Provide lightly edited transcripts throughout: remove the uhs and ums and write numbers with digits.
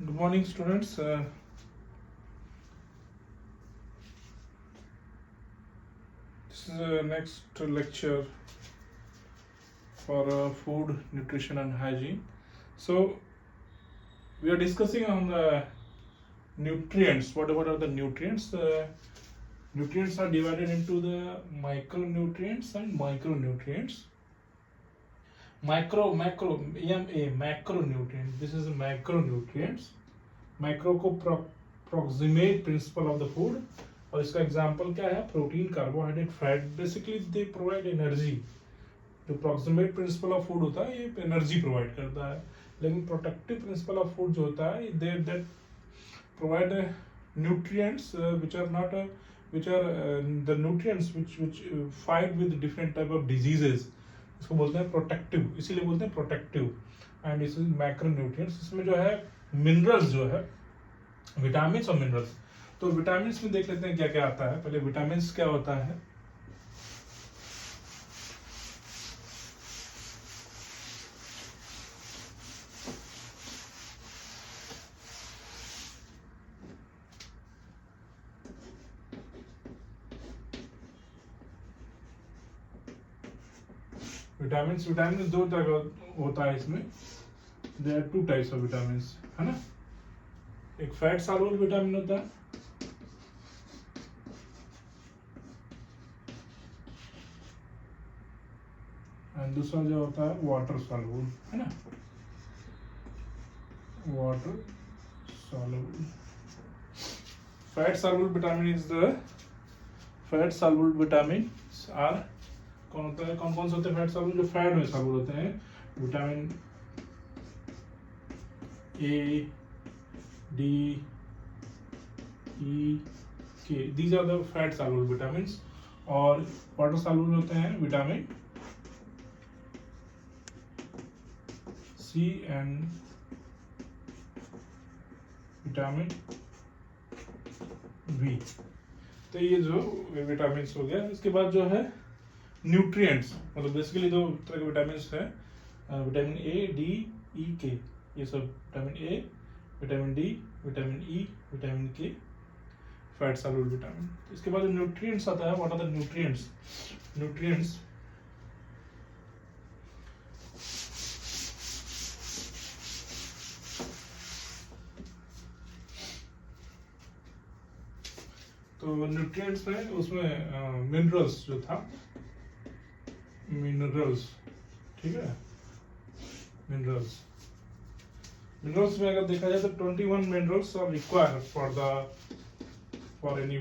Good morning, students. This is the next lecture for food, nutrition, and hygiene. So, we are discussing on the nutrients. What are the nutrients? Nutrients are divided into the micronutrients and micronutrients. Macronutrients. This is macronutrients. Macro को proximate principle of the food. और इसका example क्या है? Protein, carbohydrate, fat. Basically they provide energy. जो proximate principle of food होता है ये energy provide करता है, लेकिन प्रोटेक्टिव प्रिंसिपल ऑफ फूड जो होता है they that provide nutrients which are not which are the nutrients which fight with different type of diseases. इसको बोलते हैं प्रोटेक्टिव, इसीलिए बोलते हैं प्रोटेक्टिव. एंड इस मैक्रोन्यूट्रिएंट्स. इसमें जो है मिनरल्स जो है, विटामिन और मिनरल्स. तो विटामिन में देख लेते हैं क्या क्या आता है. पहले विटामिन क्या होता है. विटामिन दो तरह का होता है. इसमें there are two types of vitamin, है ना. एक फैट सॉल्युबल विटामिन होता है, एंड दूसरा जो होता है वाटर सॉल्युबल, है ना. Water soluble. Fat soluble vitamin is the fat soluble vitamin are कौन होता है, कौन कौन से होते हैं फैट सॉल्युबल, जो फैट में सॉल्युबल होते हैं. Vitamin A, D, E, K, these are the fat soluble vitamins. और वाटर सॉल्युबल होते हैं vitamin C and vitamin B. तो ये जो विटामिन हो गया. इसके बाद जो है न्यूट्रिएंट्स, मतलब बेसिकली दो तरह के विटामिन है. Vitamin A, D, E, K, ये सब vitamin A, vitamin D, vitamin E, vitamin K, fat soluble vitamin. इसके बाद न्यूट्रिएंट्स आता है. What are the nutrients. Nutrients तो न्यूट्रिएंट्स में उसमें मिनरल्स जो था, मिनरल्स, ठीक है. मिनरल्स में अगर देखा जाए तो 21 minerals are required for any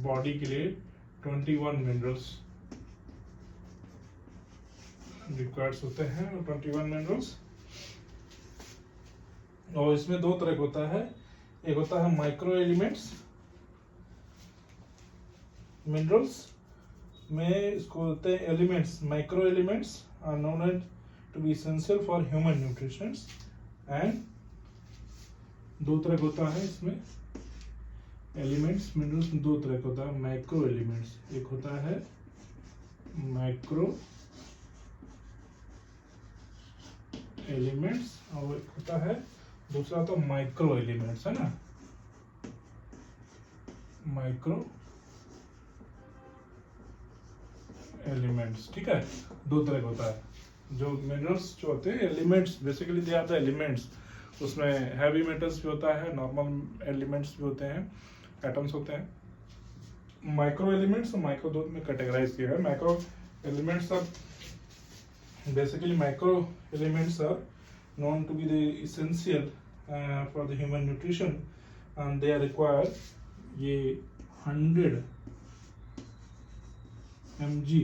body के लिए. 21 मिनरल्स रिक्वायर्ड होते हैं. 21 मिनरल्स. और इसमें दो तरह का होता है. एक होता है माइक्रो एलिमेंट्स. मिनरल्स में इसको होते हैं elements. Micro elements are known to be essential for human nutrition. And दो तरह का होता है इसमें एलिमेंट्स. मिनरल्स में दो तरह का होता है माइक्रो एलिमेंट्स. एक होता है माइक्रो एलिमेंट्स और एक होता है दूसरा तो माइक्रो एलिमेंट्स, है ना. माइक्रो एलिमेंट्स, ठीक है. दो तरह का होता है. जो मिनरल्स जो होते हैं elements, basically they are the elements. उसमें हैवी मेटल्स भी होता है, नॉर्मल एलिमेंट्स भी होते हैं, एटम्स होते हैं. माइक्रो एलिमेंट्स माइक्रो दो में कैटेगराइज किया है. Micro elements are basically micro elements are known to be the essential for the human nutrition and they are required. ये 100 mg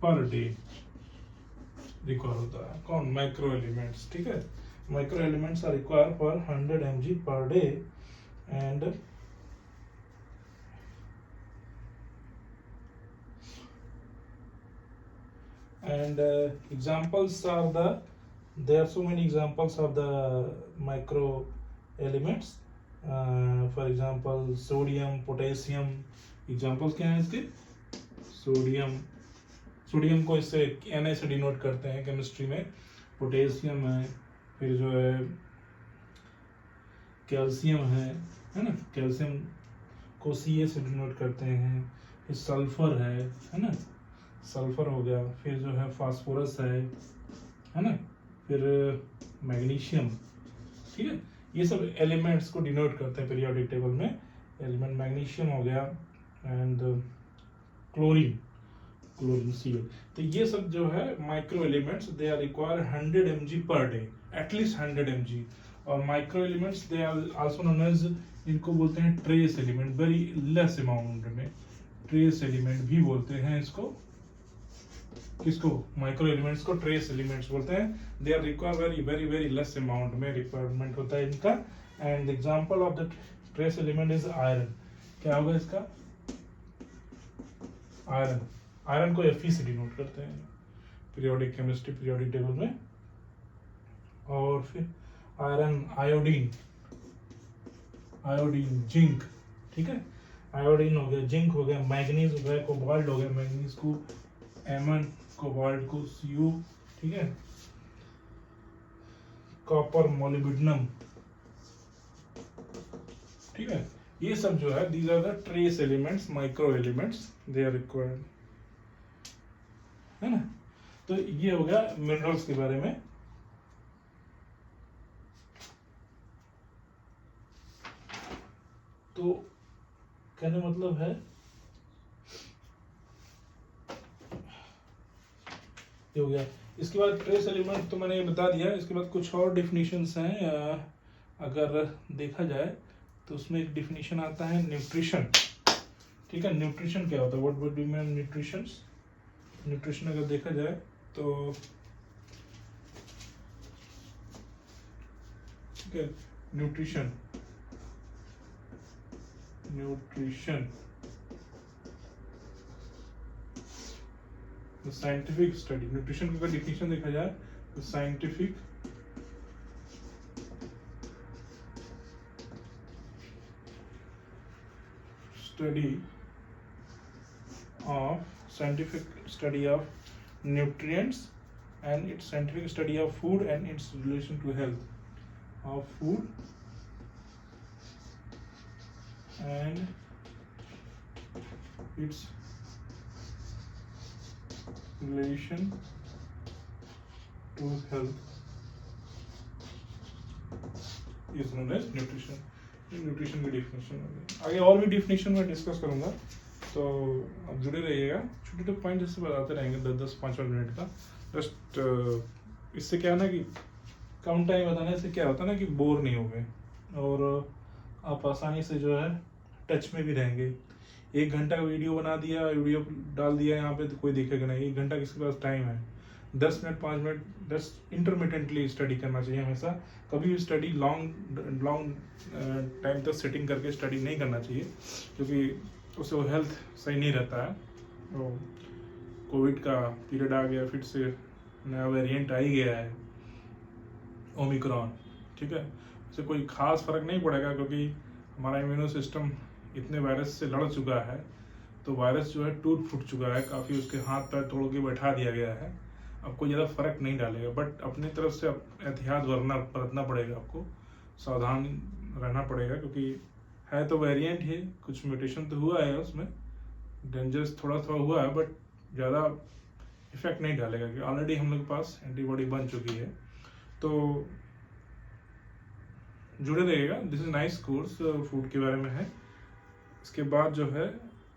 पर डे रिक्वायर होता है. कौन? माइक्रो एलिमेंट्स, ठीक है. Micro elements are require for 100 mg per day. and examples are there are so many examples of the micro elements. For example sodium, potassium. examples क्या हैं इसके? Sodium को इससे Na से डिनोट करते हैं केमिस्ट्री में. पोटेशियम है, फिर जो है कैल्शियम है ना, कैल्शियम को Ca से डिनोट करते हैं। फिर सल्फर है ना, सल्फर हो गया। फिर जो है फास्फोरस है ना, फिर मैग्नीशियम, ठीक है। ये सब एलिमेंट्स को डिनोट करते हैं पीरियोडिक टेबल में। एलिमेंट मैग्नीशियम हो गया एंड क्लोरीन, क्लोरीन Cl। तो ये सब जो है micro elements, they are require 100 mg per day, at least 100 mg। और micro elements they are also known as, इनको बोलते हैं trace element, very less amount में, ट्रेस एलिमेंट भी बोलते हैं इसको। किसको? माइक्रो एलिमेंट्स को ट्रेस एलिमेंट्स बोलते हैं। They are require very very very less amount में रिक्वायरमेंट होता है इनका। And example of the trace element is iron. क्या होगा इसका? आयरन, आयरन को Fe से डिनोट करते हैं पीरियोडिक केमिस्ट्री पीरियोडिक टेबल में। और फिर आयरन, आयोडीन, आयोडीन, जिंक, ठीक है। आयोडीन हो गया, जिंक हो गया, मैग्नीज हो गया, कोबाल्ट हो गया, मैग्नीज को Mn, कोबाल्ट को Cu, ठीक है। कॉपर, मोलिब्डेनम, ठीक है। ये सब जो है these are the trace elements, micro elements, they are required, है ना। तो ये हो गया मिनरल्स के बारे में। तो कहने मतलब है ये हो गया। इसके बाद ट्रेस एलिमेंट तो मैंने ये बता दिया। इसके बाद कुछ और डिफिनीशंस हैं। अगर देखा जाए तो उसमें एक डिफिनीशन आता है न्यूट्रिशन, ठीक है। न्यूट्रिशन क्या होता है? What would you mean nutrition? Nutrition अगर देखा जाए तो, ठीक है, nutrition, nutrition scientific study. Nutrition का डिफिनीशन देखा जाए तो scientific study of nutrients and its scientific study of food and its relation to health, of food and its relation to health is known as nutrition। Nutrition की definition हो गई। आगे और भी डिफिनेशन में डिस्कस करूंगा, तो अब जुड़े रहिएगा। छोटे छोटे पॉइंट जैसे बताते रहेंगे 10-5 मिनट का। जस्ट इससे क्या है ना कि कम टाइम बताने से क्या होता है ना कि बोर नहीं होंगे और आप आसानी से जो है टच में भी रहेंगे। 1 घंटा का वीडियो बना दिया, वीडियो डाल दिया यहाँ पे, तो कोई देखेगा नहीं। 1 घंटा किसके पास टाइम है? 10 minute, 5 minute, just intermittently study करना चाहिए हमेशा। कभी भी स्टडी लॉन्ग टाइम तक सेटिंग करके स्टडी नहीं करना चाहिए, क्योंकि उससे वो हेल्थ सही नहीं रहता है। तो कोविड का पीरियड आ गया, फिर से नया वेरिएंट आ ही गया है, ओमिक्रॉन, ठीक है। उससे कोई खास फर्क नहीं पड़ेगा, क्योंकि हमारा इम्यूनो सिस्टम इतने वायरस से लड़ चुका है, तो वायरस जो है टूट फूट चुका है काफ़ी, उसके हाथ पैर तोड़ के बैठा दिया गया है। अब कोई ज़्यादा फर्क नहीं डालेगा, बट अपनी तरफ से एहतियात बरतना पड़ेगा, आपको सावधान रहना पड़ेगा, क्योंकि है तो वेरिएंट है, कुछ म्यूटेशन तो हुआ है उसमें, डेंजरस थोड़ा थोड़ा हुआ है, बट ज़्यादा इफेक्ट नहीं डालेगा, क्योंकि ऑलरेडी हम लोग के पास एंटीबॉडी बन चुकी है। तो जुड़े रहिएगा। This is nice course, food के बारे में है। इसके बाद जो है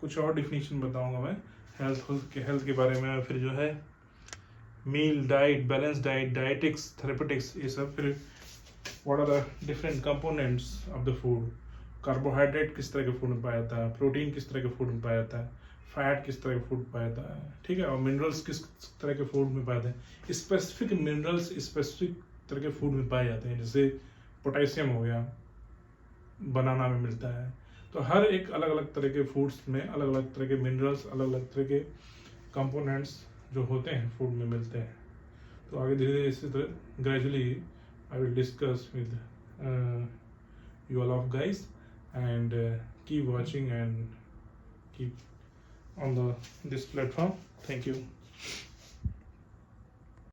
कुछ और डिफिनीशन बताऊंगा मैं हेल्थ के बारे में, फिर जो है meal, diet, balance diet, dietetics, therapeutics, ये सब। फिर what are the different components of the food, carbohydrate किस तरह के फूड में पाया जाता है, प्रोटीन किस तरह के फूड में पाया जाता है, फैट किस तरह के फूड में पाया जाता है, ठीक है, और मिनरल्स किस तरह के फूड में पाए जाते हैं। स्पेसिफिक मिनरल्स स्पेसिफिक तरह के फूड में पाए जाते हैं, जैसे पोटेशियम हो गया, बनाना में मिलता है। तो हर एक अलग अलग तरह के फूड्स में अलग अलग तरह के मिनरल्स, अलग अलग तरह के कंपोनेंट्स जो होते हैं फूड में मिलते हैं। तो आगे धीरे धीरे इसी तरह gradually I will discuss with you all of guys, and keep watching and keep on this platform. Thank you.